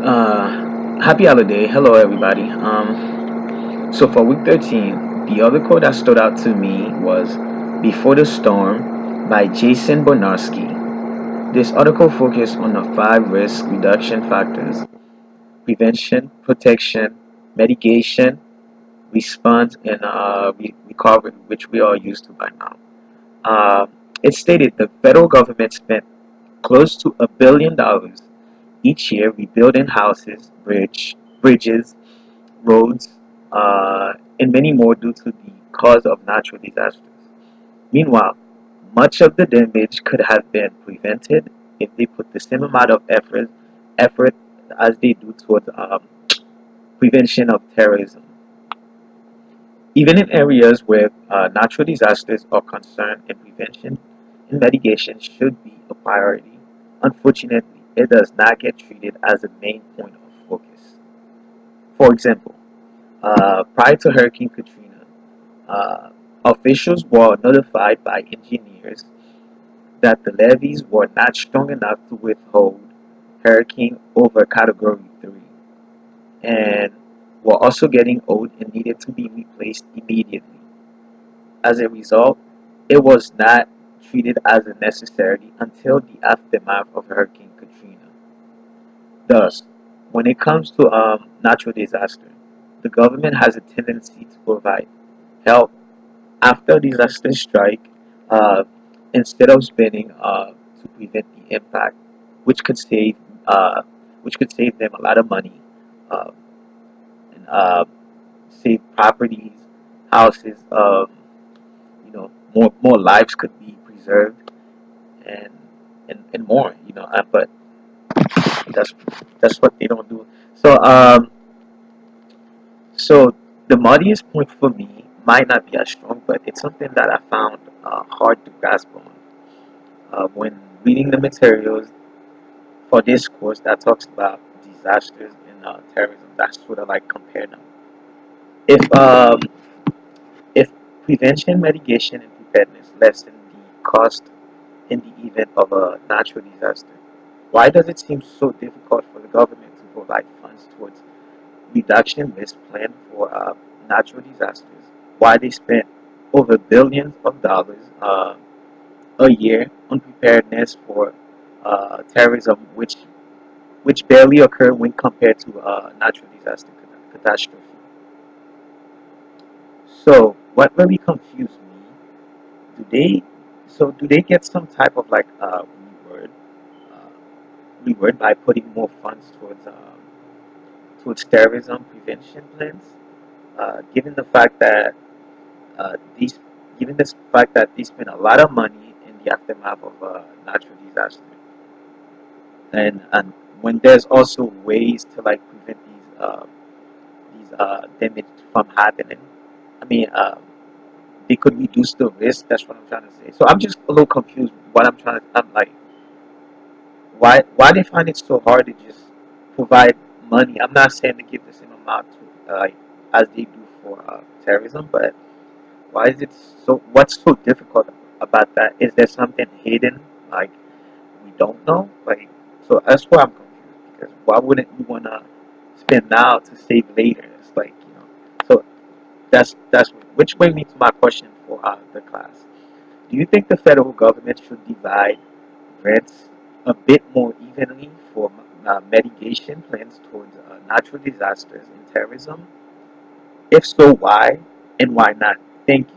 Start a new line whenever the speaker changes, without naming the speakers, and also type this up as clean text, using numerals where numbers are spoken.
Happy holiday. Hello, everybody. So for week 13, the other quote that stood out to me was Before the Storm by Jason Bonarski. This article focused on the five risk reduction factors: prevention, protection, mitigation, response, and recovery, which we are used to by now. Uh, it stated the federal government spent close to $1 billion each year rebuilding houses, bridges, roads, and many more due to the cause of natural disasters. Meanwhile, much of the damage could have been prevented if they put the same amount of effort as they do towards prevention of terrorism. Even in areas where natural disasters are concerned and prevention and mitigation should be a priority, unfortunately, it does not get treated as a main point of focus. For example, prior to Hurricane Katrina, uh, officials were notified by engineers that the levees were not strong enough to withhold hurricane over Category 3 and were also getting old and needed to be replaced immediately. As a result, it was not treated as a necessity until the aftermath of Hurricane Katrina. Thus, when it comes to natural disaster, the government has a tendency to provide help after disaster strike uh, instead of spending to prevent the impact, which could save uh, which could save them a lot of money uh, and save properties, houses. More lives could be preserved and and more. But that's that's what they don't do. So so the muddiest point for me might not be as strong, but it's something that I found hard to grasp on when reading the materials for this course that talks about disasters and terrorism. That's sort of like compare them. If prevention, mitigation, and preparedness lessen the cost in the event of a natural disaster, why does it seem so difficult for the government to provide funds towards reduction risk plan for natural disasters? Why they spend over billions of dollars a year on preparedness for terrorism, which barely occur when compared to natural disaster catastrophe. So, what really confused me, do they do they get some type of like reward uh, reward by putting more funds towards terrorism prevention plans? Given the fact that these given this fact that they spend a lot of money in the aftermath of a natural disaster, and when there's also ways to like prevent these damage from happening. I mean, they could reduce the risk. That's what I'm trying to say. So I'm just a little confused. What I'm trying to, I'm like, why they find it so hard to just provide money? I'm not saying to give the same amount to like as they do for terrorism, but why is it so? What's so difficult about that? Is there something hidden like we don't know? Like, so that's why I'm confused. Because why wouldn't you wanna spend now to save later? It's like So that's which brings me to my question for the class. Do you think the federal government should divide grants a bit more evenly for mitigation plans towards natural disasters and terrorism? If so, why and why not? Thank